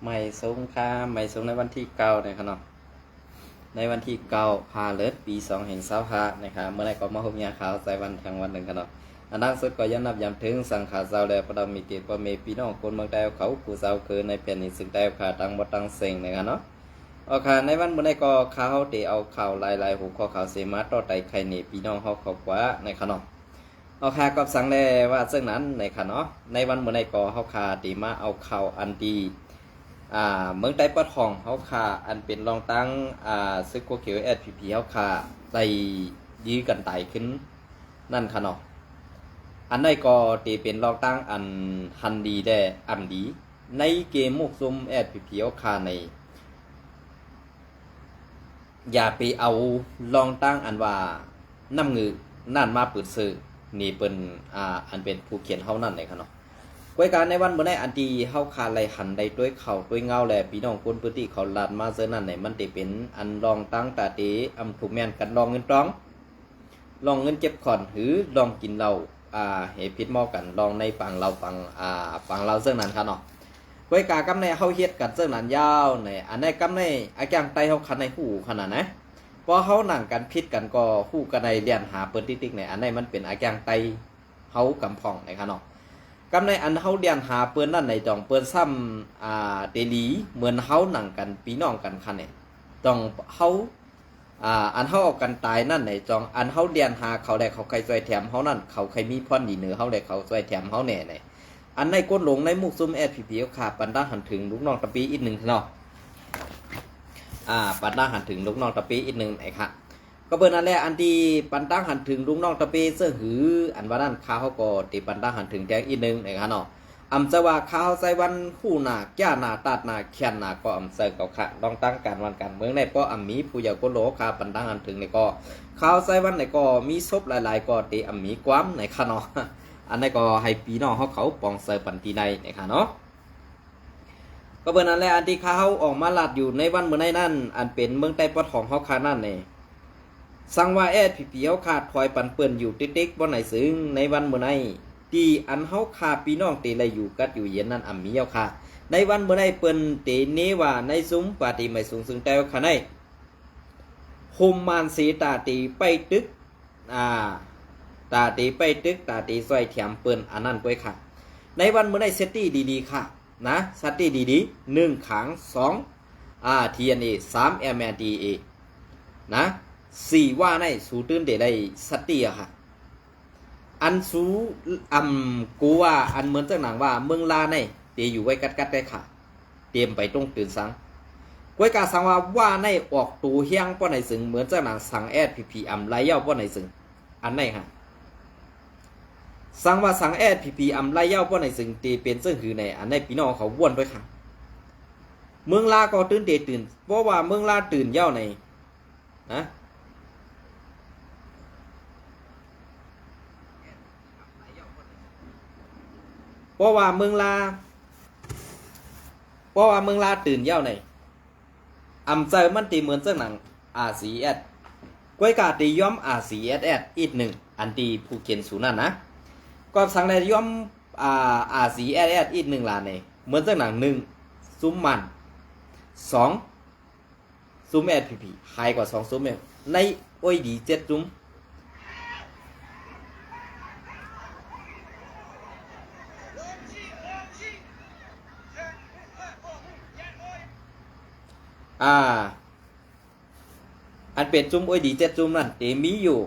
ไม่สงค่าไม่สงในวันที่เก้านะครับเนาะในวันที่เก้าพาเลิศปี2025นะครับเมื่อไรก็มาพบยาขาวใส่วันทางวันหนึ่งกันเนาะอันนั้นสุดก็ย้อนนับย้ำถึงสังขารเจ้าแล้วประดามีเกตประเมพี่น้องคนเมืองใดเขากูเจ้าคือในแผ่นนี้สึกได้ขาตั้งบ่ตั้งเซ็งนะครับเนาะโอเคในวันเมื่อไรก็ข่าวเดี๋ยวเอาข่าวลายหัวข้อข่าวเสมาต่อไต่ไข่เนพี่น้องเขาขอบว่าในขนมเอาคากับสังแลว่าซึ่งนั้นในขนมในวันเมื่อไรก็เขาคาตีมาเอาข่าวอันดีเมืองใต้ปะทองเขาคาอันเป็นรองตั้งซึกโกเขียวSPPเขาคาได้ยื้อกันไต่ขึ้นนั่นขนมอันใดก็ตีเป็นรองตั้งอันฮันดีได้อันดีในเกมมุกซุมSPPเขาคาในอย่าไปเอาลองตั้งอันว่าน้ำงือนั่นมาเปิดซื้อนี่เป็นอันเป็นผู้เขียนเฮานั่นเลยครับเนาะกวยการในวันเมื่อไหร่อันที่เฮาคาไหลหันได้ด้วยเข่าด้วยเงาแลพี่น้องคนพื้นที่เขาลาดมาเซอนั่นไหนมันได้เป็นอันลองตั้งตาเตอำถูกแม่นกันลองเงินต้องลองเงินเก็บขอนหรือลองกินเหล้าเหตุพิษหม้อกันลองในฝั่งเราฝั่งเราเสื้อนั้นครับเนาะกวยการกำในเฮาเฮ็ดกันเสื้อนั้นยาวในอันในกำในอาแกงไตเฮาคันในหูขนาดนะพอเขาหนังกันพิษกันก็คู่กันในเรียนหาเปิ้นติ๊กๆในอันในมันเป็นอาแกงไตเฮากำพ่องในครับเนาะกำในอันเฮาเรียนหาเปิ้นนั่นในจองเปิ้นซ้ำเตลีเหมือนเฮาหนังกันพี่น้องกันคันเนี่ยจองเฮาอันเฮาออกกันตายนั่นในจองอันเฮาเรียนหาเขาได้เขาใครช่วยแถมเฮานั่นเขาใครมีพรดีเหนือเฮาได้เขาช่วยแถมเฮาแน่ในอันในก้นหลงในมุกซุ่มSPPขาปันด้าหันถึงลูกน้องตะปีอีกหนึ่งเนาะปันด้าหันถึงลูกน้องตะปีอีกหนึ่งไอ้ค่ะก็เบิ่นอันแรกอันที่ปันด้าหันถึงลูกน้องตะปีเสื้อหืออันว่านั่นข้าเขาก็ตีปันด้าหันถึงแทงอีกหนึ่งไอ้ค่ะเนาะอำจะว่าข้าวใส่วันคู่หน้าแก่หน้าตัดหน้าแขนหน้าก็อำเสกกับค่ะลองตั้งการวันการเมืองในป้ออำมีผู้ใหญ่ก็โลคาปันด้าหันถึงในก็ข้าวใส่วันในก็มีศพหลายๆก็ตีอำมีความในค่ะเนาะอันนี้ก็ให้พี่น้องเขาปองเสิร์ฟปันตีในนะคะเนาะก็เบิ่นอันแรกอันที่เขาออกมาลาดอยู่ในวันเมื่อในนั่นอันเป็นเมืองใต้ปอดของเขาคานั่นเนี่ยสั่งว่าSPPเขาขาดพลอยปันเปิ้นอยู่ติ๊กๆบ่ไหนซึ้งในวันเมื่อในตีอันเขาขาพี่น้องเตเลยอยู่กัดอยู่เย็นนั่นอ่ำมีเอาค่ะในวันเมื่อในเปิ้นเตเนว่าในซุ้มปาติไม่สูงซึ่งแต่ค่ะในโฮมมานสีตาตีไปตึกตาตีไปตึกตาตีซอยแถมเปิ้นอันนั้นก้อยค่ะในวันเมื่อในเซตตี้ดีๆค่ะนะเซตตี้ดีๆ1ขัง2TNA 3 MNDA นะ4ว่าในสูตื้นเดได้เซตตี้อะค่ะอันสูกูว่าอันเหมือนจังหนังว่าเมืองลาในเตอยู่ไว้กัดได้ค่ะเตรียมไปตรงตื่นสังก้อยกาสังว่าในออกตูเฮียงป้อไหนสึงเหมือนจังหนังสังSPPไหลเย้าป้อไหนสึงอันไหนค่ะสังว่าสังSPPไหลเย้าป้อไหนสึงเตเป็นซึ่งคือในอันไหนพี่น้องเขาว่นด้วยค่ะเมืองลาก็ตื่นเพราะว่าเมืองลาตื่นเย้าในนะเพราะว่าเมืองลาตื่นเย้าในอำเจอมันตีเหมือนเจ้าหนังRCS ก้อยกาตีย้อมRCS อีกหนึ่งอันตีผู้เขียนสูนั่นนะก็สั่งในย้อมRCS อีกหนึ่งลาในเหมือนเจ้าหนัง1ซุ้มมัน2ซุ้มSPPไฮกว่า2ซุ้มในโอ้ยดี7ซุ้มอันเป็นจุ้มโอ้ยดี7จุ้มนั่นเตมีอยู่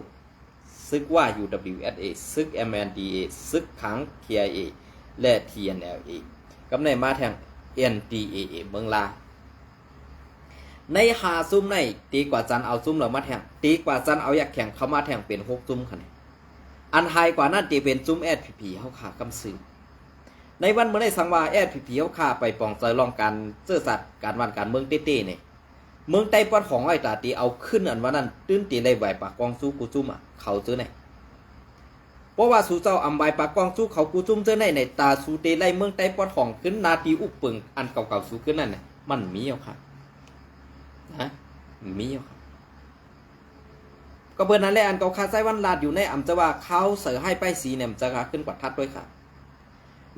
ซึกว่า UWSA ซึก MNDA ซึกขัง KIA และ TNLA กับในมาแทง NDAA เมืองลาในหาซุ่มในตีกว่าจันเอาซุ่มเหล่ามาแทงตีกว่าจันเอาอยากแข่งเข้ามาแทงเป็น6ซุ่มค่ะอันไฮกว่านั้นตีเป็นจุ้มSPPเขาขากำซื้อในวันเมื่อในสังวาSPPเขาขาไปปองใจลองการเสื้อสัตว์การวันการเมืองเต้ๆเนี่ยเมืองใต้ปอดของไอ้ตาตีเอาขึ้นอันว่านั้นตื้นตีได้ไหวปากกองสู้กูจุ่มเขาซื้อไหนเพราะว่าสู้เจ้าอำใบปากกองสู้เขากูจุ่มเจอในตาสู้เตไล่เมืองใต้ปอดของขึ้นนาทีอุปปึงอันเก่าๆสู้ขึ้นนั่นน่ะมันมีเอาค่ะนะมีเอาค่ะก็เบอร์นั้นแหละอันเก่าคาไซวันลาดอยู่ในอำจะว่าเขาเสือให้ไปสีเนี่ยจะขึ้นกว่าทัดด้วยค่ะ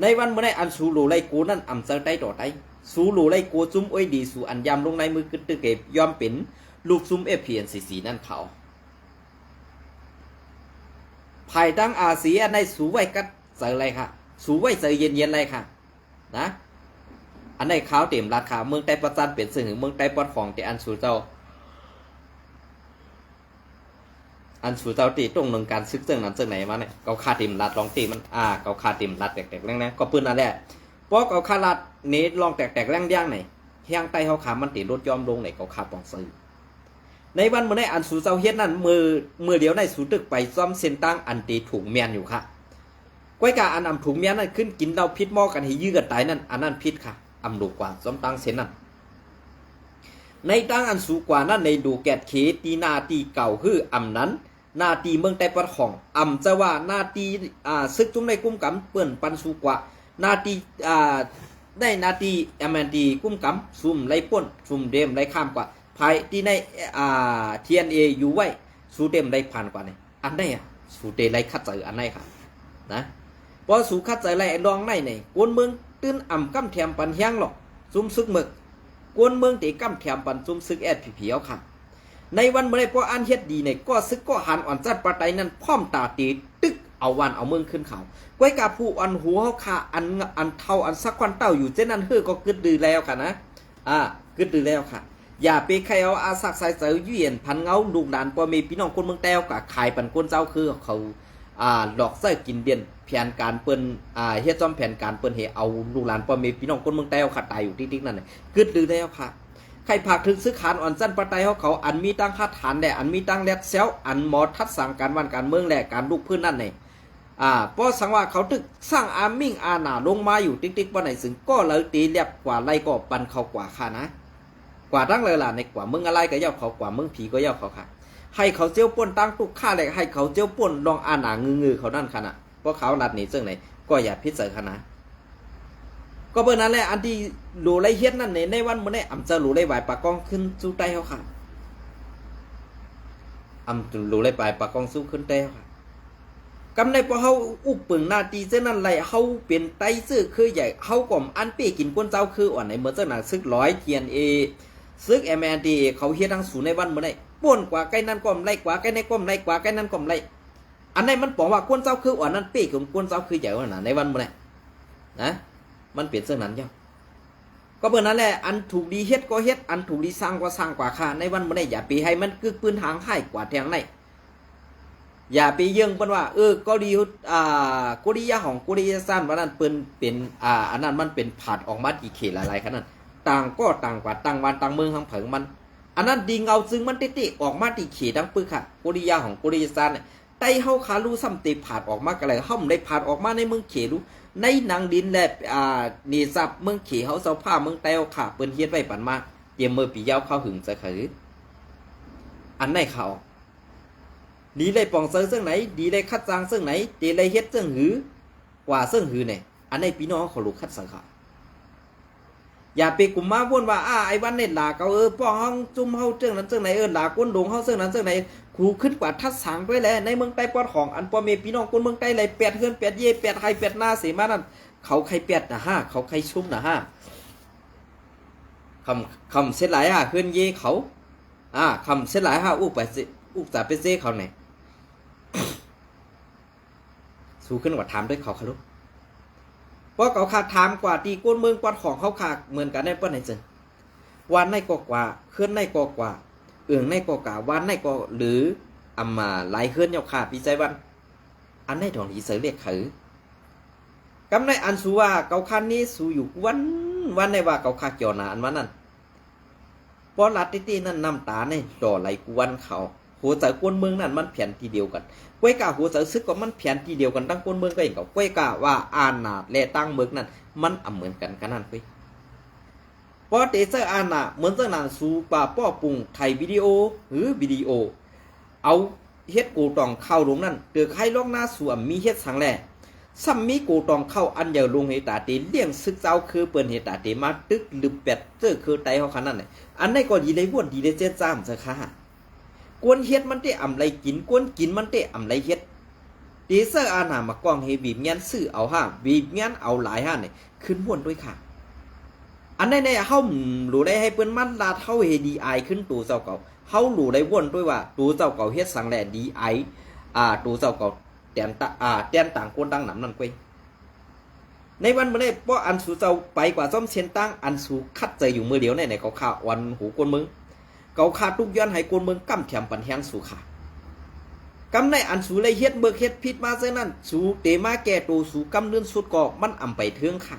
ในวันเมื่อไรอันสูหลูไรกูนั่นอ่ำเจอได้ต่อได้สูหลูไรกูจุ้มอ้อยดีสูอันยำลงในมือกึดตึกเก็บยอมเป็นลูกซุ่มFPNCC นั่นเขาภายตั้งอาเซียในสูไว้กัดเจออะไรค่ะสูไว้เจอเย็นๆอะไรค่ะนะอันในขาวเต็มราคาเมืองไต้ประจันเปลี่ยนสื่อเมืองไต้ปอดของแต่อันสูเจ้าตีตรงหนึ่งการซึกเสื่องนั้นเสื่องไหนมาเนี่ยเกาคาติมรัดลองตีมันเกาคาติมรัดแตกๆแรงนะก็ปืนนั่นแหละเพราะเกาคารัดเนตลองแตกๆแรงย่างไหนเฮียงไตเขาขามันตีรถยอมลงไหนเกาคาปองซื้อในวันเมื่อในอันสูเจ้าเฮ็ดนั่นมือเดียวในสูตึกไปซ่อมเส้นตั้งอันตีถุงเมียนอยู่ค่ะก้อยกาอันถุงเมียนนั่นขึ้นกินเราพิษหม้อกันให้ยื้อกันตายนั่นอันนั้นพิษค่ะดูกว่าซ่อมตั้งเส้นนั่นในตั้งอันสูกว่านั่นในดูแกดเคตีนาตีเก่าคือนั้นนาตีเมืองไต้ปะของจะว่านาตีซึกจุ้มในกุ้มกำเปื่อนปันสูกว่านาตีได้นาตีMNDกุ้มกำซุ่มไรป่นซุ่มเดมไรข้ามกว่าภายที่ในTNA อยู่ไว้สูเดมไรผ่านกว่าเนี่ยอันไหนสูเดไรคัดเจออันไหนค่ะนะพอสูคัดเจอไรลองไหนเนี่ยกวนเมืองตื้นกำแถมปันเฮียงหรอกซุ่มซึกหมึกกวนเมืองตีกำแถมปันซุ่มซึกFPPเอาค่ะในวันเมื่อไรพออันเฮ็ดดีเนี่ยก็ซึกก็หันอ่อนจัดปะไตนั้นพร้อมตาตีตึกเอาวันเอาเมืองขึ้นเขาก้อยกาผู้อันหัวเขาขาอันเท่าอันสักควันเต้าอยู่เจ้านั้นเฮ้อก็กึดดื้อแล้วค่ะนะกึดดื้อแล้วค่ะอย่าไปใครเอาอาสักใส่เสือยืนพันเงาลูกหลานพอมีพี่น้องคนเมืองแต้วกับขายปันคนเจ้าคือเขาหลอกเสื้อกินเดียนแผนการเปิ้นเฮ็ดจอมแผนการเปิ้นเฮเอาลูกหลานพอมีพี่น้องคนเมืองแต้วขาตายอยู่ติ๊กๆนั่นน่ะกึดดื้อแล้วค่ะใครผักถึงซื้อขานอ่อนสั้นปะไตเขาอันมีตั้งคาฐานแหละอันมีตั้งแลดเซลอันหมอทัดสั่งการวันการเมืองแหละการลูกพื้นนั่นเนี่ยเพราะสังว่าเขาถึกสร้างอามิ่งหนาลงมาอยู่ติ๊กๆว่าไหนซึ่งก็เลยตีเรียบกว่าไรก็ปันเขากว่าค่ะนะกว่าตั้งเลยล่ะในกว่ามึงอะไรก็ย่อเขากว่ามึงผีก็ย่อเขาค่ะให้เขาเจียวป่นตั้งตุกค่าแหละให้เขาเจียวป่นลองหนางือเขานั่นค่ะนะเพราะเขาหลัดหนีซึ่งไหนก็อย่าพิจารณาก็เบอร์นั้นแหละอันที่หลูไรเฮ็ดนั่นในวันเมื่อไหร่จะหลูไรไหวปากกองขึ้นสู้ใต้เขาค่ะหลูไรไหวปากกองสู้ขึ้นใต้เขาค่ะกำในพอเขาอุบปึงนาตีเจ้านั่นไรเขาเป็นไต้ซื้อคือใหญ่เขาก่อมอันเป้กินก้นเจ้าคืออ่อนในเมื่อเจ้าหนักซึกTNAซึกMNDเขาเฮ็ดทั้งสูในวันเมื่อไหร่ป่วนกว่าใกล้นั่นก้มไรกว่าใกล้ในก้มไรกว่าใกล้นั่นก้มไรอันไหนมันบอกว่าก้นเจ้าคืออ่อนนั่นเป้กับก้นเจ้าคือใหญ่ว่าในวันเมื่อไหร่นะมันเปลี่ยนเสื้อนั้นย่อก็เบอร์นั้นแหละอันถูกดีเฮ็ดก็เฮ็ดอันถูกดีสร้างก็สร้างกว่าค่ะในวันเมื่อไหร่อย่าไปให้มันกึกปืนหางให้กว่าแทงไหนอย่าไปเยื่องเปิ้นว่าก็ดีกุริยาของกุริยาสั้นว่านั้นเปิ้นเป็นอันนั้นมันเป็นผาดออกมาที่เขตหลายๆขนาดต่างก็ต่างกว่าต่างวันต่างเมืองทั้งเผิงมันอันนั้นดีเงาซึ่งมันติออกมาที่เขตทั้งปึกค่ะกุริยาของกุริยาสั้นเนี่ยไต้เฮาขารู้ซ้ำติผาดออกมากันเลยเฮาได้ผาดออกมาในเมืองเขตรู้ในหนังดินและนี่ซับเมืองเขเฮาเสาผ้าเมืองแต้วค่ะเปิ้นเฮ็ดไว้ปันมาเตรียมมือปียาวเข้าหึงจะคืออันไหนเขาดีเลยปองเซิงซึ่งไหนดีเลยคัดจางซึ่งไหนดีเลยเฮ็ดซึ่งหือกว่าซึ่งหือเนี่ยอันไหนพี่น้องเขาลูกคัดสังขาอย่าไปกลุ่มมาวนว่าไอ้วันเนี่ยหลาเขาป้องห้องจุ่มเฮาเจ้งนั้นซึ่งไหนหลาก้นดงเฮาซึ่งนั้นซึ่งไหนครูขึ้นกว่าทัดสังด้วยแหละในเมืองใต้ปอดของอันปอเมพี่น้องคนเมืองใต้เลย8เฮือน8เย่8ไทย8หน้าเสมานั่นเขาใคร8นะ5เขาใครชุ่มนะ5คำเส้นหลายเฮือนเย่เขาคำเส้นหลายอุกไปอุกจะไปเซ่เขาไหนสู้ขึ้นกว่าถามด้วยเขาค่ะลูกเพราะเขาขาดถามกว่าตีก้นเมืองกว่าของเขาขาดเหมือนกันในป้อนไหนเจนวันในก็กว่าเคลื่อนในก็กว่าในก็กว่าวันในก็หรือมาหลายเคลื่อนเยาขาพี่ใจวันอันในถองที่เสือเรียกขือกำในอันสูว่าเกาคันนี้สูอยู่วันในว่าเกาขาเกี่ยวหนาอันวันนั้นพอลัดตีนั่นน้ำตาในจ่อไหลกวนเขาหัวใจกวนเมืองนั่นมันเพียนทีเดียวกันก้วยกาหัวใจซึกก็มันเพียนทีเดียวกันตั้งกวนเมืองก็เองกับก้วยกาว่าอานาและตั้งเมืองนั่นมันเหมือนกันกันนั่นก้วยพอเตเซอร์อานาเหมือนเจ้านางสูป่าป้อปุ่งไทยวิดีโอหรือวิดีโอเอาเฮ็ดกูตองเข้าลงนั่นเดือใครลอกหน้าสวมมีเฮ็ดสังแหล่ซ้ำมีกูตองเข้าอันเดียวลงเหตาเตเลี้ยงซึกเจ้าคือเปิ้นเหตาเตมาตึกลึบเป็ดเจอคือไตเขาขนาดนั้นอันไหนก็ดีเลยวนดีเลยเจ๊จ้ามซะค่ะกวนเฮ็ดมันได้อำไรกินกวนกินมันได้อำไรเฮ็ด ตีเซอร์อาณามากองเฮบีบเงี้ยนซื้อเอาห้าบีบเงี้ยนเอาหลายห้าเนี่ยขึ้นม่วนด้วยค่ะอันในเฮาหลูได้ให้เปิ้นมันลาเฮาเฮดีไอขึ้นตูเจ้าเก่าเฮาหลูได้ว่นด้วยว่าตูเจ้าเก่าเฮ็ดสังแลดีไอตูเจ้าเก่าแตนต่างคนต่างหนำนั่นเว้ยในวันมื้อนี้ป้ออันสูเจ้าไปกว่าซ่อมเชียนตั้งอันสูคัดใจอยู่มือเดียวในเขาข่าวันหูกวนมึงเขาข่าทุกย้อนให้กวนมึงกั้มแขมปันแหงสูข่ากำในอันสูเลยเฮ็ดเบิกเฮ็ดผิดมาเส้นนั้นสูเตมาแก่ตูสูกำเลื่อนสุดก่อมันอำไปเทืองค่ะ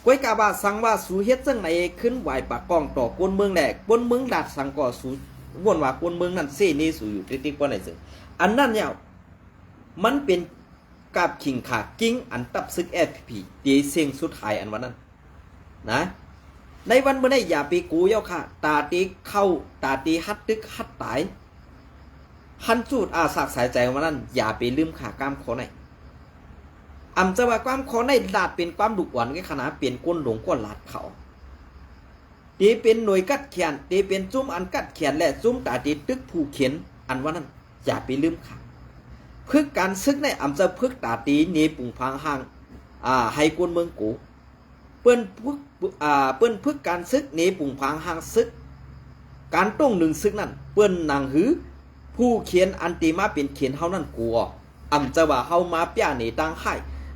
ก้อยกาบาสั่งว่าสูเฮ็ดจังไหนขึ้นไหวปากกองต่อกวนเมืองแหลกกวนเมืองดาดสั่งก่อสูวนว่ากวนเมืองนั่นเสนี่สูอยู่ติ๊กๆว่าไหนซึ่งอันนั้นเนี่ยมันเป็นกาบขิงขากิ้งอันตับซึกแอดพีเดียเสียงสุดท้ายอันวันนั้นนะในวันเมื่อได้อย่าไปกูเย้าค่ะตาตีเข้าตาตีฮัดตึกฮัดตายฮันจูดอาสากสายใจวันนั้นอย่าไปลืมขากล้ามคอไหนอำจะว่าความคอในลาดเป็นความดุหวานกันขนาดเปลี่ยนก้นหลงก้นลาดเขาตีเป็นหน่วยกัดแขนตีเป็นจุ้มอันกัดแขนและจุ้มตาตีตึกผูกเขียนอันวันนั้นอย่าไปลืมขาพึกการซึกในอำจะพึกตาตีเนปุ่งพังห่างให้กวนเมืองกูเปิ้นพึกการซึกเนปุ่งพังห่างซึกการต้องหนึ่งซึกนั่นเปิ้นนางหือผู้เขียนอันตีมาเป็นเขียนเฮานั่นกูอำจะว่าเฮามาเปียนี่ตั้งไข่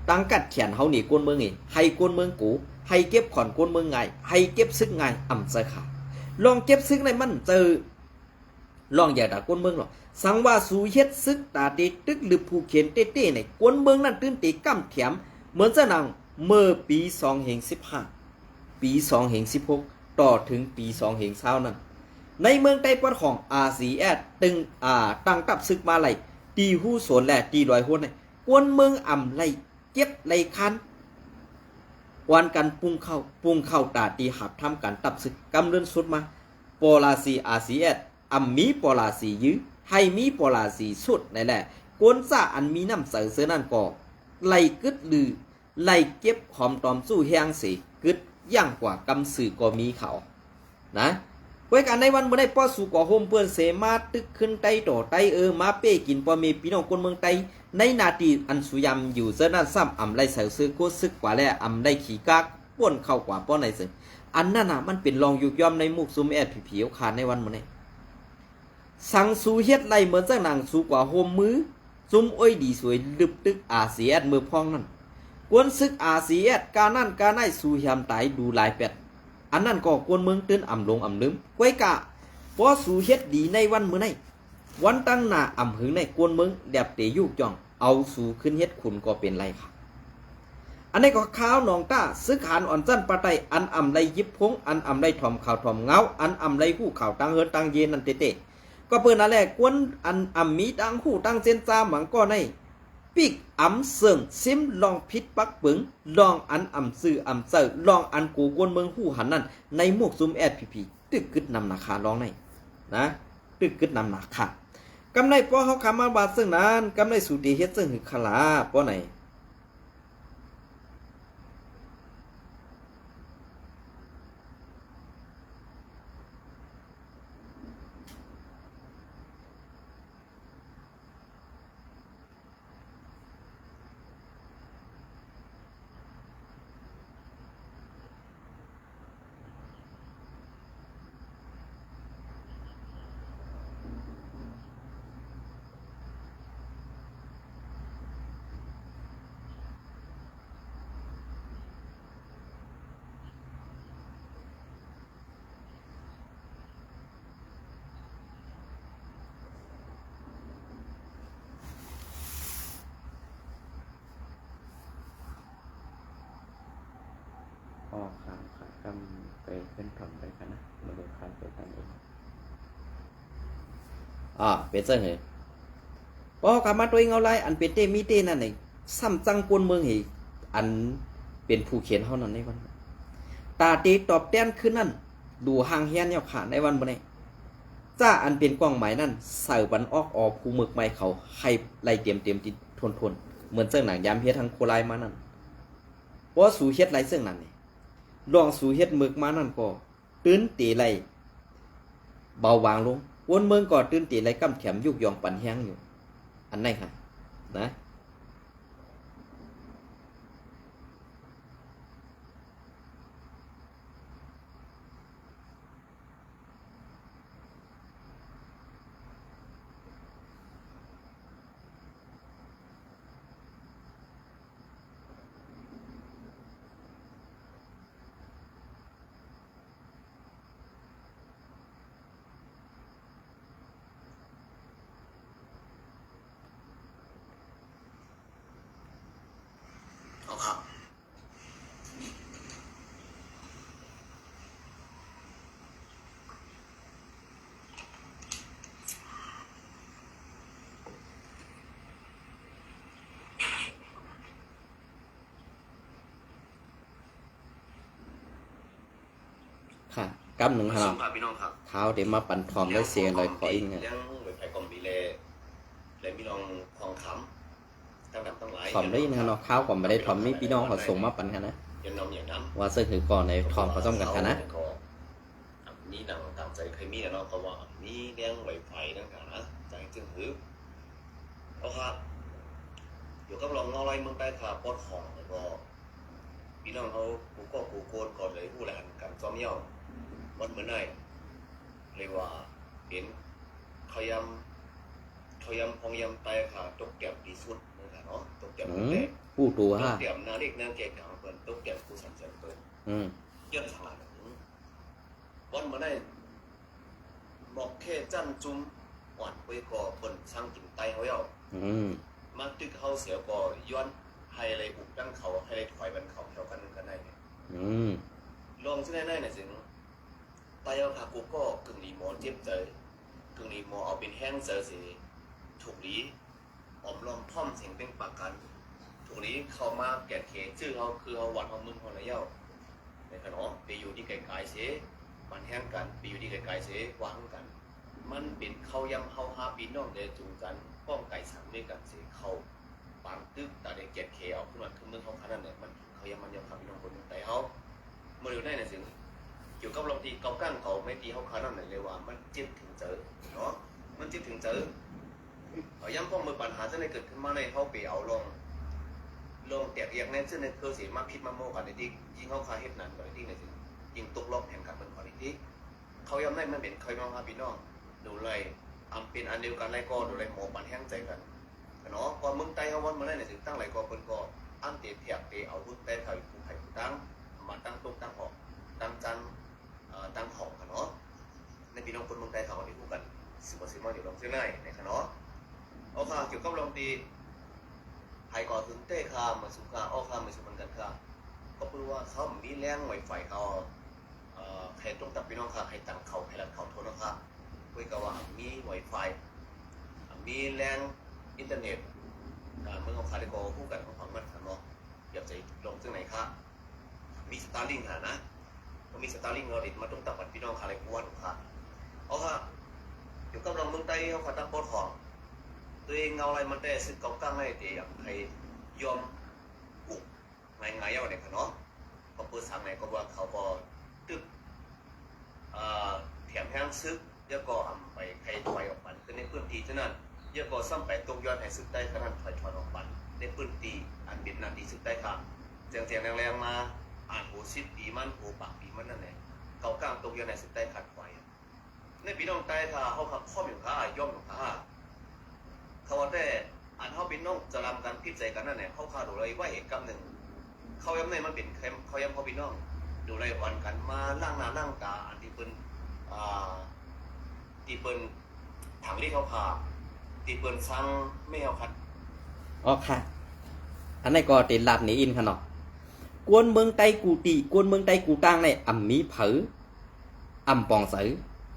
ตั้งกัดแขนเฮานี่กวนเมืองนี่ให้กวนเมืองกูให้เก็บขอนกวนเมืองไงให้เก็บซึกไงอำจะค่ะลองเก็บซึกในมันเจอลองอย่าด่ากวนเมืองหรอกสังว่าสูเฮ็ดซึกตาเตตึกหรือผู้เขียนเต้ๆในกวนเมืองนั้นตื่นตีกั้มแถมเหมือนจะนางเมื่อปี2015ปี2016ต่อถึงปี2020นั้นในเมืองใต้ปอดของ RCS ตึงตั้งตับซึกมาไหลตีหู้สวนและตีลอยโหนในกวนเมืองอ่ำไหลเก็บไหลคันวันกันปุ้งเข้าตาตีหับทำการตับซึกกำเลื่อนสุดมาปอลาซี RCS อัมมีปอลาสียื้อให้มีปอลาสีสุดนั่นแหละกวนซ่าอันมีน้ำใสเสือนั่นก่อไล่กึดลือไล่เก็บหอมตอมสู้แหงสีกึดย่างกว่ากำสื่อก็มีเขานะไว้กันในวันเมื่อได้ป้อสู่ก่อโฮมเปื้อนเสมาตึกขึ้นไตต่อไตมาเป้กินปอเมพี่น้องคนเมืองไตในนาทีอันสุยำอยู่เสือนั่นซ้ำอ่ำไล่ใส่เสื้อโคซึกกว่าแล้วอ่ำไล่ขี่กากป้วนเข้ากว่าป้อในซึ่งอันนั้นน่ะมันเป็นรองยุกย่อมในมุกซุมแอดผีๆขาดในวันเมื่อนี้สังสูเฮ็ดไล่เหมือนจังหนังสูกว่าโฮมมือซุ่มอ้อยดีสวยลึบตึกRCSมือพองนั่นกวนซึกRCSการนั่นการได้สูยามตายดูลายเป็ดอันนั้นก็กวนเมืองตื่นอ่ำลงอ่ำลืมไว้กะพอสูเฮ็ดดีในวันมื้อในวันตั้งหน้าอ่ำหึงในกวนเมืองแดบเตยุกจ่องเอาสูขึ้นเฮ็ดคุณก็เป็นไรค่ะอันนี้ก็ข้าวหนองต้าซึกหานอ่อนจันปะไตอันอ่ำไรยิบพงอันอ่ำไรถ่อมข่าวถ่อมเงาอันอ่ำไรหู้ข่าวตังเฮินตังเย็นนั่นเตก็เปิ้นนั่นแหละกวนอันอ่ำมีตังหู้ตังเจนจาหมังก็ในปิกอ่ำเสิงซิมลองพิษปักปึงลองอันอ่ำซื่ออ่ำเซอลองอันกูกวนเมืองหู้หันนั่นในหมวกซุมแอดพีตึกกึดนำนาคาลองในนะตึกกึดนำนาคากำไรป้อเฮาคำมาบาดซึ่งนั้นกำไรสูติเฮ็ดซึ่งหึขลาป้อไหนกำไปเป็นถ่อมไปกันนะมาดูคันไปกันเองเป็นเส้นเหรอพอกลับมาตัวเองเอาไรอันเป็นเตมีเตนั่นเองซ้ำจังกวนเมืองเหรอันเป็นผู้เขียนเท่านั้นในวันตาเตตอบแต้นขึ้นนั่นดูห่างเฮียนเนี่ยขาดในวันบนนี้จ้าอันเป็นกล้องหมายนั่นใส่บันออกผู้หมึกไม้เขาให้ไล่เตรียมติดทนเหมือนเส้นหนังยามเฮ็ดทางโคไลมานั่นเพราะสู่เฮ็ดไรเส้นนั่นนี่ลองสู่เฮ็ดหมึกมานั่นก็ตื้นตีไรเบาบางลงวนเมืองก็ตื้นตีไรกำแขมยุกยองปั่นแห้งอยู่อันไหนค่ะนะ ค่ะกำหนึ่ง มา ฮะ ส่ เนาะ งครับพี่น้องครับ เท้าเดี๋ยวมาปั่นทอมได้เสียเลยขออีกไง เลี้ยงไว้ไผ่กลมปีและพี่น้องทองคำตั้งแต่ตั้งหลาย ทอมได้นะเนาะข้าวก่อนไม่ได้ทอมมีพี่น้องเขาส่งมาปั่นกันนะ ยันนมอย่างน้ำ ว่าซึ่งคือก่อนในทอมเขาต้องกันค่ะนะ นี่หนังตามใจเคยมีแล้วเนาะเขาว่ามีเลี้ยงไว้ไผ่ตั้งแต่นะใจจึงหือเอาครับอยู่กับลองเงาไรเมืองใต้ค่ะปอดของแล้วก็พี่น้องเขากูก็กูโกนก่อนเลยผู้แหลนกันซ้อมเย่าวัดเหมือนไงเรียกว่าเป็นเขายำพองยำไตค่ะตกเก็บดีสุดนะครับเนาะตกเก็บแรก ผู้ตัว ต ฮะ กเก็บนาเด็กนาเก่งของเปิ้นตกเก็บผู้สันเสริญเปิ้น เยอะทางหลังวันมาได้บอกแค่จันจุ้มหวานไปก่อเปิ้นช่างกินไตเขาเย้ามาตึกเขาเสียก่อย้อนให้อะไรอุกตั้งเขาให้อะไรถอยบันเขาแถวกันนึงกันได้เนี่ยลองที่ไหนเนี่ยสิไตเอาค่ะกูก็กึ่งดีหมอเจ็บใจกึ่งดีหมอเอาเป็นแห้งเจอสิถูกดีอมล้อมพ่อมเสียงเป็นปากกันถูกนี้เขามาแกะเขชื่อเขาคือเขาหวัดเขามึนเขาอะไรเย้าในขนมไปอยู่ที่ไกลๆเสียมันแห้งกันไปอยู่ที่ไกลๆเสียวางกันมันเป็นเขายำเขาหาปีน้องเดจูงกันป้องไก่สังด้วยกันเสียเขาปางตึกแต่เด็กเก็บเคเอาขึ้นมาคือเมืองเขาขนาดเนี่ยมันเขายำมันยำคำพี่น้องคนแต่เขาเมื่อเร็วได้เนี่ยสิเกี่ยวกับลองตีเกากั้งเขาไม่ตีเขาขนาดไหนเลยว่ามันเจ็บถึงเจอเนาะมันเจ็บถึงเจอเขาย้ำป้องมือปัญหาจะได้เกิดขึ้นมาในเขาไปเอาลงแตกแยกแน่ซึ่งในเครือสีมาพิษมาโมกันในที่ยิงเขาคาเฮ็ดนั่นก่อนในที่ในสิยิงตกล็อกแห่งกันเป็นก่อนในที่เขาย้ำได้มันเป็นเคยมาพี่น้องดูเลยเป็นอันเดียวกันไรก็ดูเลยหมอปันแห้งใจกันเนาะพอมึงไตเขาวันมาได้ในสิตั้งไรก็เป็นก็อันเตะเพียกเตะเอาหุ้นแต่ไทยผู้ไทยผู้ตั้งมาตั้งตรงตั้งหอกตั้งจันตั้งหอกกันเนาะในพี่น้องคนเมืองไทยเขาเนี่ยคู่กันสิบมาอยู่ลองเส้นไหนในขนาะเอาค่ะเกี่ยวกับลองตีไทยก่อถึงเต้คามาสุขาอ้อคามาสุมันกันค่ะก็เพื่อว่าเขามีแรงไหวไฟเขาใครตรงตับพี่น้องค่ะใครตั้งเขาใครหลังเขาโทษนะคะคุยกับว่ามีไหวไฟมีแรงอินเทอร์เน็ตเมื่อเขาขายได้ก็คู่กันของความมันค่ะเนาะอยากจะลงซึ่งไหนคะมีสตาร์ลิงค่ะนะมีสตาร์ลิงเราดิมาตรงตับพี่น้องค่ะอะไรกวนค่ะเอาค่ะอยู่กับเราเมืองใต้เขาขัดตั้งโพสของตัวเองเอาอะไรมันได้ซึ่งเขาตั้งให้เดียบให้ยอมกุกไงเอาเนี่ยค่ะเนาะพอเปิดสั่งไหนก็ว่าเขาพอตึกแถมแห้งซึกเยอะก็ไปใครถอยออกไปคือในพื้นที่ฉะนั้นเยอะก็ซ้ำไปตกย้อนให้ซึกได้ขนาดถอยออกไปในพื้นที่อันเป็นนาดีซึกได้ค่ะเสียงแรงๆมาอ่านโหซิดปีมันโหปากปีมันนั่นแหละเขากลางตกย้อนให้ซึกได้ขัดไฟในพี่น้องใต้ค่ะเขาขับข้อมอยู่ค่ะย่อมอยู่ค่ะเขาว่าแต่อ่านเขาเป็นน้องจะรำกันพิจใจกันนั่นแหละเขาขาดูเลยว่าเหตุกรรมหนึ่งเขาย้ำในมันเป็นเขาย้ำเขาเป็นน้องดูเลยวันกันมาล่างหน้าล่างตาอันที่เป็นที่เป็นถังเรียกเขาพาที่เป็นซังไม่เอาคัดอ๋อค่ะอันนี้ก็ติดลาดหนีอินค่ะเนาะกวนเมืองไต้กูตีกวนเมืองไต้กูตั้งในมีเผอปองสือ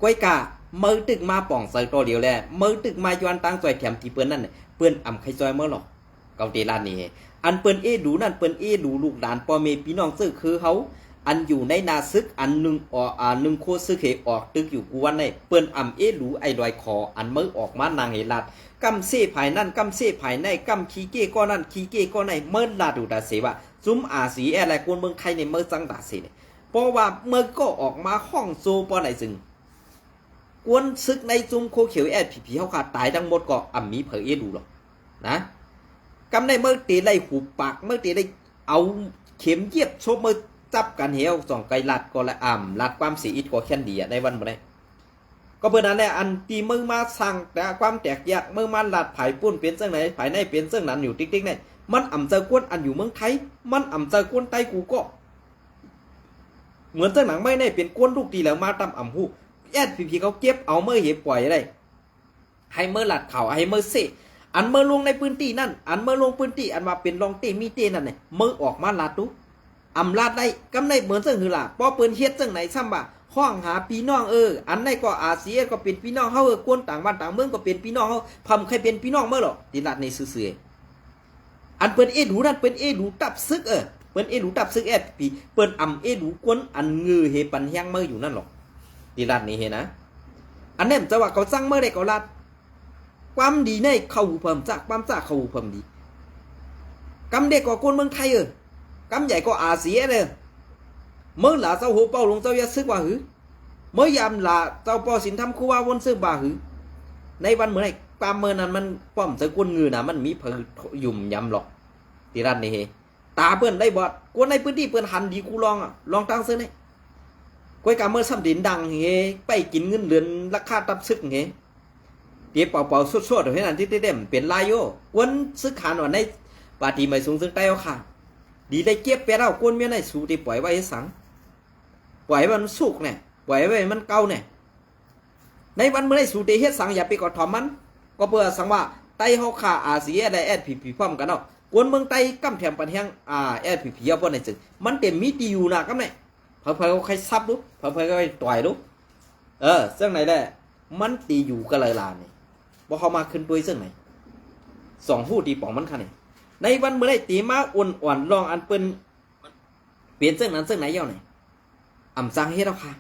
กล้วยกาเมื่อตึกมาป่องใส่ตัวเดียวแหละเมื่อตึกมาย้อนตั้งใจแถมที่เปิ้นนั่นเปิ้นใครจอยเมื่อหรอกเกาตีลานนี่อันเปิ้นดูนั่นเปิ้นดูลูกหลานพ่อแม่พี่น้องซื้อคือเขาอันอยู่ในนาซึกอันนึงหนึ่งโคซึกเหออกตึกอยู่กวนในเปิ้นดูไอ้ลอยคออันเมื่อออกมานางเฮลาดกำเสภายนั่นกำเสภายในกำขี้เก้ก้อนนั่นขี้เก้ก้อนในเมื่อลาดูดาเสว่าซุ้มสีอะไรกวนเมืองไทยในเมื่อจังดาเสเนี่ยเพราะว่าเมื่อก็ออกมาห้องโซปอไหนซึ่งกวนซึกในจุ่มโคเขียวผีเขาขาดตายทั้งหมดก็มีเผยดูหรอกนะกำในเมื่อตีไล่หูปากเมื่อตีไล่เอาเข็มเยียบชบเมื่อจับกันเหวสองไกลลัดก็ละลัดความสีอิดก็แค่ดีในวันนี้ก็เพื่อนั้นแหละอันตีมือมาสั่งแต่ความแตกแยกมือมาลัดผายปุ้นเปลี่ยนเส้นไหนผายในเปลี่ยนเส้นนั้นอยู่ติ๊กๆเนี่ยมันเจอกวนอันอยู่เมืองไทยมันเจอกวนไต้กูก็เหมือนเส้นหนังไม่ได้เป็นกวนลูกตีแล้วมาตำหูผีเขาเก็บเอาเมื่อเหปล่อยได้ให้เมื่อหลัดเข่าให้เมื่อเสอันเมื่อลงในพื้นที่นั่นอันเมื่อลงพื้นที่อันมาเป็นรองเตมีเตนั่นเนี่ยเมื่อออกมาลาดดูลาดได้กำในเหมือนเสื่อหือล่ะพอเปิ้นเฮ็ดจังไหนซ้ำบ่าห้องหาพี่น้องอันในก็อาเซียก็เป็นพี่น้องเฮากวนต่างบ้านต่างเมืองก็เป็นพี่น้องเฮาพำใครเป็นพี่น้องเมื่อหรอติลาดในซื่อๆอันเปิ้นดูนั่นเปิ้นดูตับซึก เปิ้นเอดูตับซึกแอดปีเปิ้นอำเอดูกวนอันงือเฮปันแฮงเมื่ออยู่นั่นหรอกตีลาดนี่เฮนะอันนี้จะว่าเขาสั่งเมื่อได้เขาลาดความดีในเขาเพิ่มจากความจากเขาเพิ่มดีกำเด็กกว่าคนเมืองไทยกำใหญ่กว่าอาเซียเลยเมื่อหลาเจ้าหัวเป้าลงเจ้ายาซึกว่าหือเมื่อยามหลาเจ้าปอสินทำคู่ว่าวนซึกบ่าหือในวันเมื่อไหร่ความเมื่อนั้นมันป้อมใส่กวนงือนะมันมีเผือยุ่มยำหรอกตีรันนี่เฮตาเปิ้นได้บอดกวนในพื้นที่เปิ้นหันดีกูลองลองตั้งซื้อนี่ก้อยกาเมื่อซ้ำดินดังเฮไปกินเงินเดือนราคาตับซึกเฮเดี๋ยวเป่าๆสดๆเท่านั้นที่เต็มเป็นลายโยกวนซึกขานว่าในปาตีไม่สูงซึ่งใต้เอาค่ะดีได้เก็บไปแล้วกวนเมียในสูที่ปล่อยไว้สังปล่อยมันสุกเนี่ยปล่อยไว้มันเก่าเนี่ยในวันเมื่อได้สูที่เฮ็ดสังอย่าไปกอดถอมมันก็เพื่อสังว่าไต้เฮาค่าอาเซียได้แอดผีพร้อมกันเนาะกวนเมืองไต้กำแถมปันแฮงแอดผีเอาบ่ได้จึงมันเต็มมีดีอยู่นะกำเนี่ยเพิ่นๆก็ใครซับดูเพิ่นๆก็ต่อยดูซึ่งไหนแหละมันตีอยู่ก็เลยลานี่บ่เข้ามาขึ้นปุ้ยซึ่งไหนสองหู้ตีป่องมันค่ะนี่ในวันเมื่อได้ตีมาอ่อนๆลองอันเปิ้นเปลี่ยนซึ่งนั้นซึ่งไหนเย้าไหนอ่ำจังเฮ็ดเอาค่ะ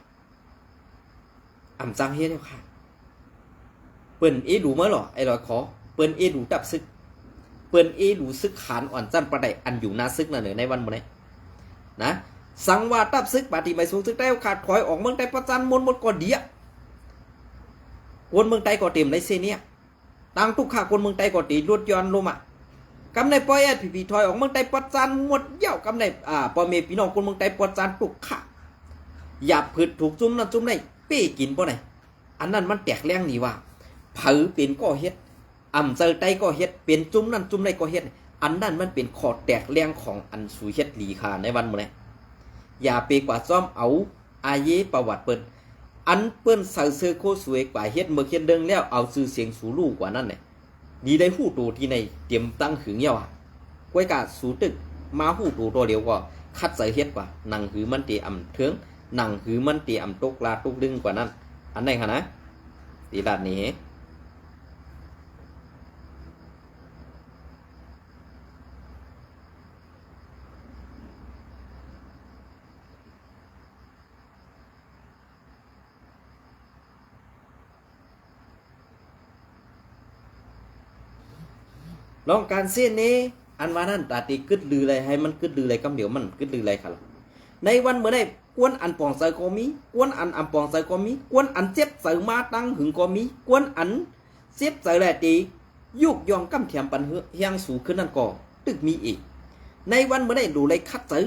อ่ำจังเฮ็ดเอาค่ะเปิ้นเอดูมาหรอไอ้ลอยขอเปิ้นเอดูตับซึกเปิ้นเอดูซึกขานอ่อนจันประไดอันอยู่หน้าซึกนั่นในวันเมื่อนี้นะสังว่าตับซึกปฏิไม่สูงซึกได้ขาดถอยออกเมืองไต้ประจันมนหมดก่อนเดียคนเมืองไต้ก็เต็มในเซเนียต่างทุกข้าคนเมืองไต้ก็ตีรถย้อนลงมากำในปอยแอดผีถอยออกเมืองไต้ประจันหมดเย้ากำในปอเมพี่น้องคนเมืองไต้ประจันทุกข้าอย่าผืดถูกจุ่มนั่นจุ่มในเป้กินป่ะไหนอันนั้นมันแตกแรงนี่ว่าเผาเป็นก็เฮ็ดอ่ำเจอไตก็เฮ็ดเป็นจุ่มนั่นจุ่มในก็เฮ็ดอันนั้นมันเป็นขอดแตกแรงของอันสูเฮ็ดหลีคาในวันมื้อนี้อย่าไปกว่าซ้อมเอาอาเยประวัติเปิ้นอันเปิ้นใส่เสื้อโคสวยกว่าเฮ็ดเมื่อเฮ็ดเดิงแล้วเอาชื่อเสียงสูลูกกว่านั้นแหละดีได้ฮู้ตัวที่ในเตรียมตั้งหึงเยาว่ะก้วยกาสูตึกมาฮู้ตัวเดียวก็คัดใส่เฮ็ดกว่าหนังหือมันตีอ่ำเถิงหนังหือมันตีอ่ำตกลาตกดึงกว่านั้นอันไหนคะนะตีลาดนี้ลองการเส้นนี้อันว่านั่นตาตีกึดลืออะไรให้มันกึดลืออะไรกำเดี๋ยวมันกึดลืออะไรค่ะในวันเมื่อได้กวนอันปองใส่ก็มีกวนอันปองใส่ก็มีกวนอันเจ็บใส่มาตั้งหึงก็มีกวนอันเจ็บใส่แหละตียุกยองกำเทียมปันเฮียงสูขึ้นนั่นก็ตึกมีอีกในวันเมื่อได้ดูเลยคัดใส่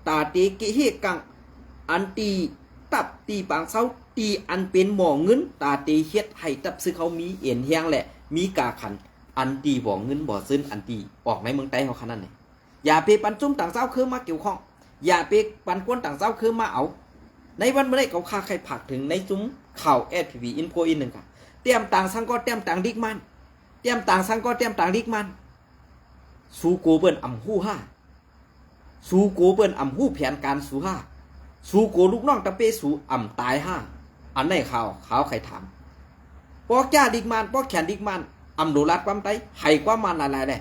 ตาตีกิเฮกังอันตีตับตีปางเศร้าตีอันเป็นหมอเงินตาตีเฮ็ดให้ตับซื้อเขามีเอ็นเฮียงแหละมีกาขันอันตีบ่เงินบ่ซื้ออันตีออกในเมืองไต้เขาขนาดไหนอย่าไปปันจุ่มต่างเจ้าคือมาเกี่ยวข้องอย่าไปปันกวนต่างเจ้าคือมาเอาในวันเมื่อไรเขาคาใครผักถึงในจุ้มข่าวSPVอินโฟอินหนึ่งค่ะเตรียมต่างสังก็เตรียมต่างดิกมันเตรียมต่างสังก็เตรียมต่างดิกมันสู้โกเปิ้นอ่ำหู้ห้าสู้โกเปิ้นอ่ำหู้แผนการสู้ห้าสู้โกลูกน้องตะเปสู้อ่ำตายห้าอันไหนข่าวใครถามปอกจ้าดิกมันปอกแขนดิกมันอำโดรัดความไตให้ความมันหลายๆได้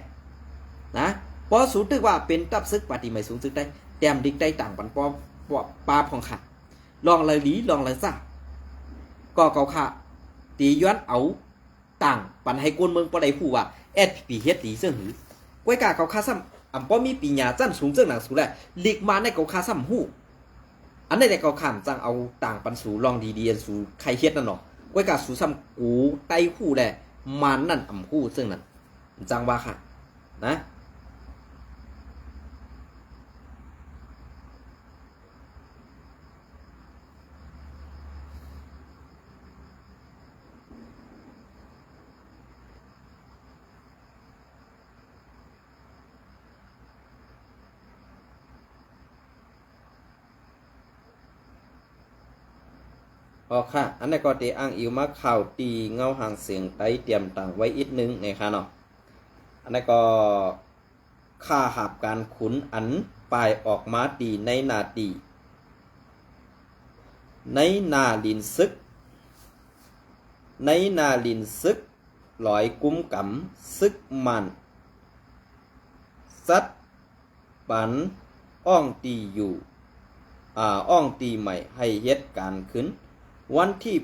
นะพอสูตึกว่าเป็นตับซึกปฏิไม่สูงซึกได้แต้มดิกได้ต่างปันปอปลาพองขัดลองเลยหลีลองเลยซ่าก็เกาค่ะตีย้อนเอาต่างปันให้กวนเมืองปะได้ผู้ว่าSPPเฮ็ดดีเสื่อหือก้วยกาเกาค่ะซ้ำอำป้อมีปีญาจั่นสูงเสื่อหนังสูแลลีกมาในเกาค่ะซ้ำหู้อันในแต่เกาขามจังเอาต่างปันสูลองดีๆสูใครเฮ็ดนั่นเนาะก้วยกาสูซ้ำกูไต้หู้แลมันนั่นอ่ำหู้ซึ่งนั่นจังว่าค่ะนะอ๋อค่ะอันนี้ก็ตีอ้างอิวมาข่าวตีเงาห่างเสียงไตเตรียมต่างไว้อีกนึงนี่ค่ะเนาะอันนี้ก็ค่าหาบการขุนอันปลายออกมาตีในนาตีในนาลินซึกในนาลินซึกลอยกุ้มกำซึกมันสัดปันอ อ้องตีอยู่อ้องตีใหม่ให้เฮ็ดการขึ้นวันที่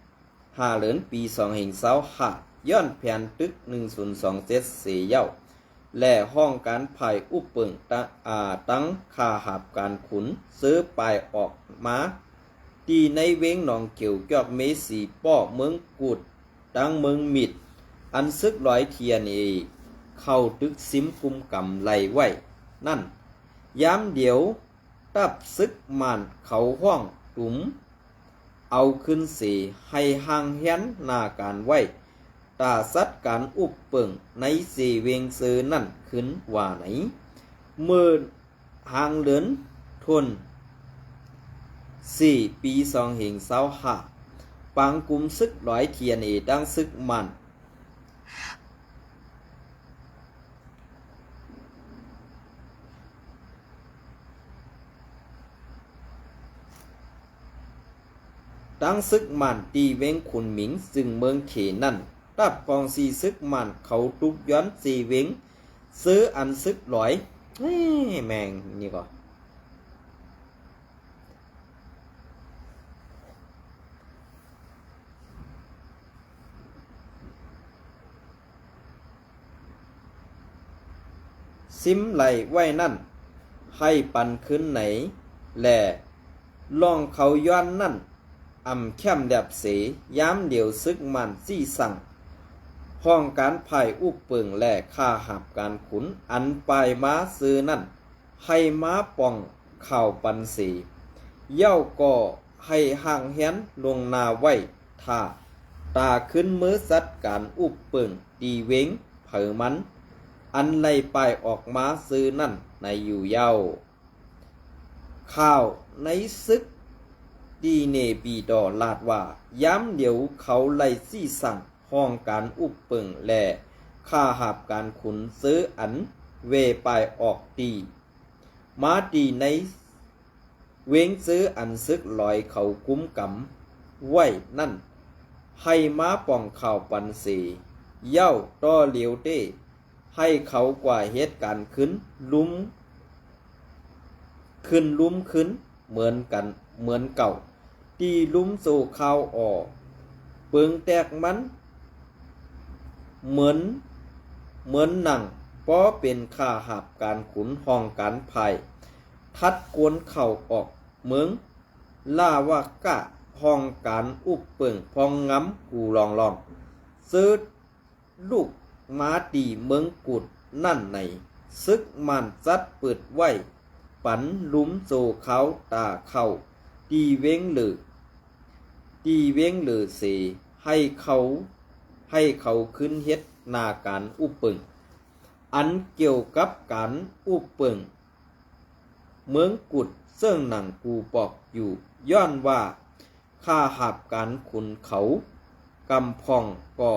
8 5เดือนปี2025ย้อนแผนตึก1027เสยเย้าและห้องการภายอุปเปิงตั้งค่าหับการขุนซื้อปลายออกมาตีในเว้งหนองเกี่ยวกับเมสีป้อเมืองกุดตั้งเมืองมิดอันซึกร้อยเทียนเข้าตึกซิมกุมกำไหลไว้นั่นย้ำเดียวตับซึกมานเขาห้องตุ่มเอาขึ้นสีให้ห่างเฮียนหน้าการไว้ตาสัดการอุบเปิงในสีเวียงซื้อนั่นขึ้นว่าไหนมือห่างเหลือนทน4 ปี2025ปังกุมซึกร้อยเทียนดังซึกมันตั้งซึกมันตีเว้งขุนหมิงซึ่งเมืองเขนั่นตับกองสีซึกมันเขาตุกย้อนสีเว้งซื้ออันซึกร้อยแมงนี่ก็ซิมไหลไว้นั่นให้ปันขึ้นไหนแหล่ลองเขาย้อนนั่นอ่ำแคมแดบเสย้ำเดียวซึกมันซี่สั่งห้องการภายอุปเปิงแหล่ค่าหับการขุนอันปลายม้าซื้อนั่นให้ม้าป่องข่าวปันสีเย้าก็ให้ห่างแหนลงนาไว้ท่าตาขึ้นมือสัดการอุปเปิงตีเว้งเผอมันอันไล่ปลายออกมาซื้อนั่นในอยู่เย้าข่าวในซึกดีเนปีดอลาดว่าย้ำเดี๋ยวเขาไล่ซี่สั่งห้องการอุปเปิงแหล่ค่าหับการขุนซื้ออันเวปลายออกตีมาตีในเว้งซื้ออันซึกลอยเขาคุ้มกำไว้นั่นให้ม้าป่องข่าวปันสีเย้าต้อเหลียวเต้ให้เขากว่าเหตุการณ์ขึ้นลุ้มขึ้นเหมือนกันเหมือนเก่าตีลุ้มสู่ข่าวออกเปิงแตกมันเหมือนหนังป้อเป็นค่าหับการขุนห้องการภายทัดกวนเข่าออกเมืองล่าวากะห้องการอุบเปิงพองงำกูลองซื้อลูกม้าตีเมืองกุดนั่นในซึกมันจัดเปิดไว้ปันลุ้มโซเขาตาเข้าตีเว้งหรือเสให้เขาขึ้นเฮ็ดนาการอุปเปิงอันเกี่ยวกับการอุปเปิงเมืองกุดเสื่องหนังกูปอกอยู่ย้อนว่าค่าหับการขุนเขากำพองก่อ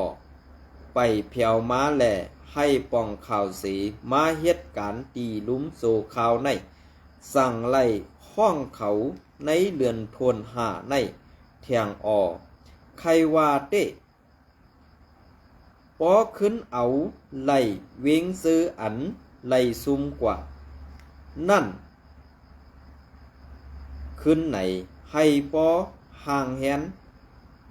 ไปเพียวม้าแหล่ให้ปองข่าวสีมาเฮ็ดการตีลุ้มโซข่าวในสั่งไล่ห้องเขาในเดือนทวนหาในแทงออใครว่าเต้ปอขึ้นเอาไล่เว้งซื้ออันไล่ซุ่มกว่านั่นขึ้นไหนให้ปอห่างแหน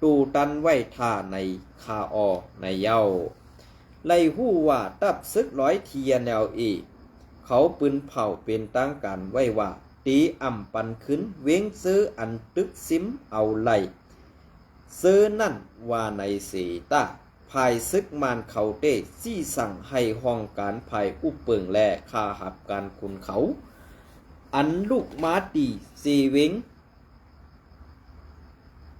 ตูตันไว้ท่าในคาออในเย้าไล่หู้ว่าตับซึกร้อยเทียนแนวเขาปืนเผาเป็นตั้งการไว้ว่าตีอ่ำปันขึ้นเว้งซื้ออันตึกซิมเอาไล่ซื้อนั่นว่าในสีตาภายซึกมานเขาเต้ซี่สั่งให้ห้องการภายอุปเปิงแลค่าหับการคุณเขาอันลูกม้าตีสีเว้ง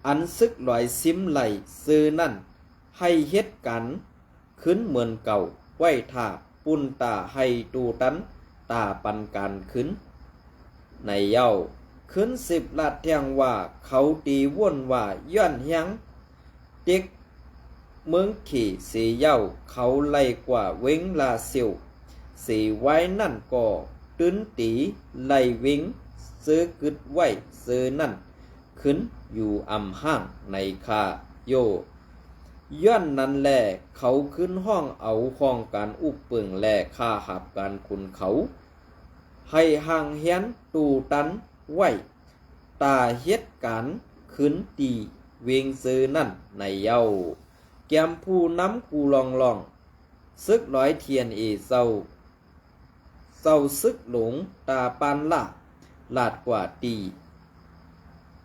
อันซึกลอยซิมไหลซื้อนั่นให้เฮ็ดกันขึ้นเหมือนเก่าไว้ท่าปุ่นตาให้ตูตันตาปันการขึ้นในเย้าขึ้น10 ลาดแทงว่าเขาตีว่นว่าย้อนยังเด็กเมืองขี่สีเย้าเขาไล่กว่าเว้งลาเซียวสีไว้นั่นก็ตื้นตีไล่เว้งซื้อกึดไว้ซื้อนั่นขึ้นอยู่อำห้างในคาโยย้อนนั้นแลเขาขึ้นห้องเอาห้องการอุปเปิงแลค่าหับการคุณเขา ให้ห่างเฮียนตูตันไว้ตาเฮ็ดการขึ้นตีเวงซื้อนั่นในเย้าแกมผู้น้ำกูลองซึกร้อยเทียนเศร้าซึกหลงตาปานลาดกว่าตี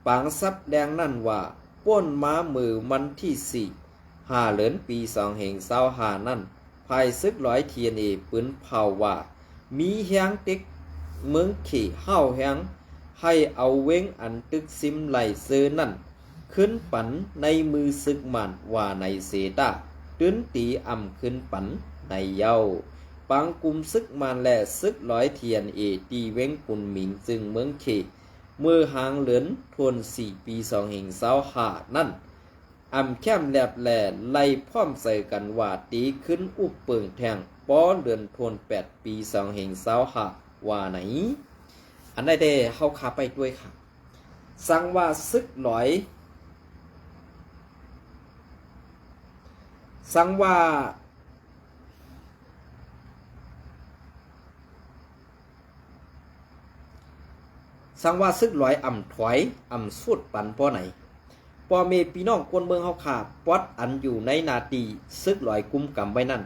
ปางซับแดงนั่นว่าป้นม้ามือมันที่4 เหลือนปี2525นั่นภายซึกร้อยเทียนปืนเผาว่ามีแฮงเต็กเมืองขี่เฮาแฮงให้เอาเว้งอันตึกซิมไหลเซอนั่นขึ้นปันในมือซึกมันว่าในเสตาตื้นตีอ่ำขึ้นปันในเย้าปังกุมซึกมันและซึกร้อยเทียนตีเว้งปุ่นหมิงจึงเมืองขี่เมื่อหางเหลือนทวน4 ปี2525นั่นอำแค้มแลบแหล่ไล่พร้อมใส่กันว่าตีขึ้นอุบเปิงแทงป้อเดือนทวน8 ปี2525ว่าไหนอันใดเด้เฮาขาไปด้วยค่ะสั่งว่าซึกหลอยสั่งว่าซึกหลอยอ่ำถอยอ่ำสุดปันป้อไหนปอเมพี่น้องคนเมืองเฮาขาปอดอันอยู่ในนาตีซึกหลอยกุมกำไว้นั่น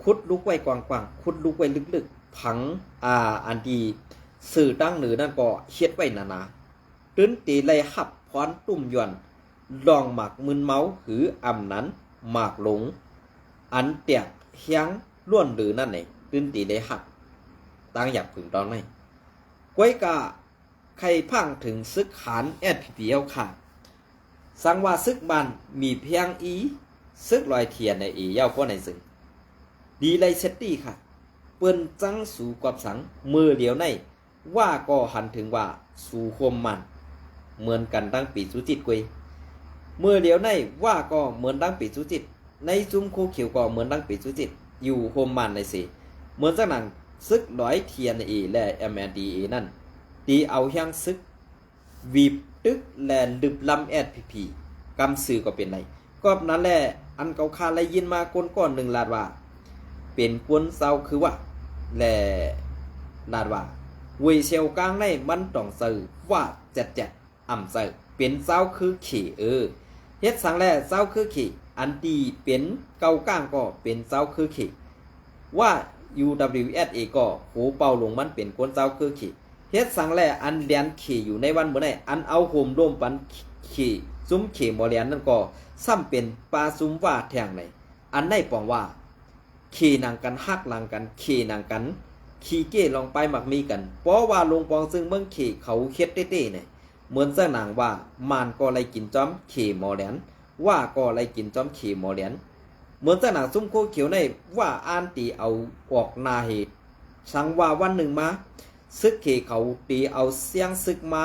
ขุดลุกไว้กว้างๆขุดลุกไว้ลึกๆผังอันดีสื่อตั้งเหนือนั่นก็เฮ็ดไว้นาตื้นตีไล่หับพรตุ่มยวนลองหมากมึนเมาหืออ่ำนั้นหมากหลงอันแตกเฮียงล้วนหรือนั่นไหนตื้นตีไล่หับตั้งหยับผึ่งตอนไหนก้อยกะใครพังถึงซึกขานSPPเฮาขาสังว่าซึกบ้านมีเพียงซึกลอยเทียนในเย้าก็ในซึ่งดีไลเซตตี้ค่ะเปิ้นจังสู่กอบสังมือเดียวในว่าก็หันถึงว่าสู่คมมันเหมือนกันตั้งปีสุจิตกวยมือเดียวในว่าก็เหมือนตั้งปีสุจิตในซุ้มโคเขียวก็เหมือนตั้งปีสุจิตอยู่คมมันในสิเหมือนจังนั้นซึกลอยเทียนในและ MNDA นั่นตีเอาเฮียงซึกวีบตึกแลนดึบลำSPPกำสื่อก็เป็นไรก็นั้นแหละอันเก่าคาไลยินมาก้อนหนึ่งลาดว่าเป็นกวนเศร้าคือว่าแลลาดว่าเวยเชลกลางในมันต้องสื่อว่าแจ็ดอ่ำสื่อเป็นเศร้าคือขี่เฮ็ดสังแลเศร้าคือขี่อันตีเป็นเก่ากลางก็เป็นเศร้าคือขี่ว่า UWSA ก็โหเป่าลงมันเป็นกวนเศร้าคือขี่เฮ็ดสังแลอันเลียนขี่อยู่ในวันเมื่อไหร่อันเอาโหมร่วมปันขี่ซุ้มขี่บ่เลียนนั่นก็ซ้ำเป็นปลาซุ้มว่าแทงไหนอันได้ปองว่าขี่นางกันฮักหลังกันขี่นางกันขี่เก้ลองไปหมักมีกันเพราะว่าลงปองซึ่งเมืองขี่เขาเฮ็ดเต้ๆเนี่ยเหมือนเจ้านางว่ามานก็ไล่กินจอมขี่หมอแหลนว่าก็ไล่กินจอมขี่หมอแหลนเหมือนเจ้านางซุ้มโคเขียวในว่าอ่านตีเอาออกนาเหตุสังว่าวันหนึ่งมาซึกเขเขาตีเอาเสียงซึกมา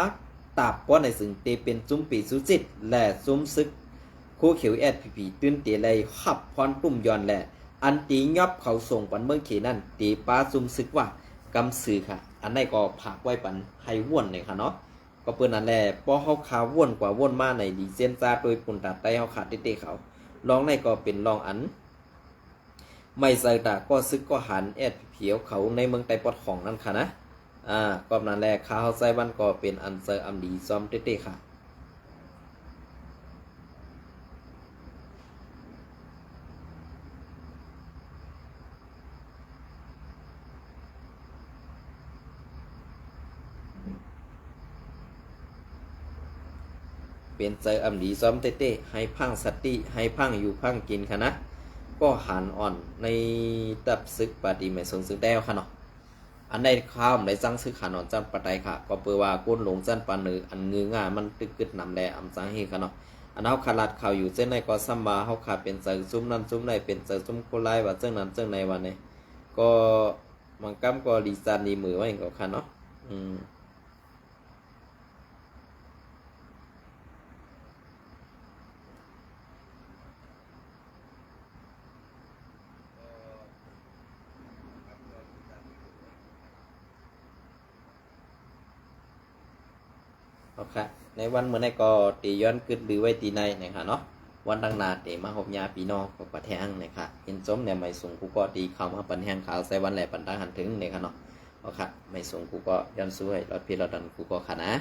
ตาบป้อนในซึ่งเตเป็นซุ้มปีสุจิตและซุ้มซึกโคเขียวSPPตื่นเตเลยขับพรตุ่มย้อนและอันตีงับเขาส่งปันเมืองเขนั่นตีป้าซุ้มซึกว่ากำสื่อค่ะอันนี้ก็ผากไว้ปันให้ว่นเลยค่ะเนาะก็เปิ้นนั่นแหละป้อเฮาขาว่นกว่าว่นมาในดีเซนซาโดยปุ่นตัดไตเฮาขาดเตะเขาลองในก็เป็นลองอันไม่ใส่ตาก็ซึกก็หันSPPเขาในเมืองไต้ปอดของนั่นค่ะนะก็นั่นแหละข้าวไส้วันก็เป็นอันเซอร์อัมดีซ้อมเต้ๆค่ะเป็นเซอร์อัมดีซ้อมเต้ๆให้พังสติให้พังอยู่พังกินค่ะนะก็หันอ่อนในตับซึกปฏิไม่สงซึ่งแต้วค่ะเนาะอันใดข้ามได้จังซึกขานอนจันปัดใดค่ะก็เปิดว่าก้นหลงจันปานนืออันงืองามันตึกกึดนำแลอำสังเฮค่ะเนาะอันเฮาขาดลาดข่าวอยู่เส้นในก็ซ้ำมาเฮาขาดเป็นเสือซุ้มนั้นซุ้มในเป็นเสือซุ้มโคไลว่าเจ้านั้นเจ้าในวันนี้ก็มันกำก็ดีซานดีมือไว้ก็ค่ะเนาะในวันเมื่อในก็ตีย้อนกึดหรือไว้ตีในนะคะเนาะวันดังนาเตมาหบยาปีนอกก็ปัดแห้งนะคะเห็นสมเนี่ยไม่สูงกูก็ตีเข้ามาปันแห้งขาวใส่วันแหล่ปันตั้งหันถึงเนี่ยค่ะเนาะ เอาค่ะไม่ส่งกูก็ย้อนสู้ให้รอดพี่รอดดันกูก็ค่ะนะ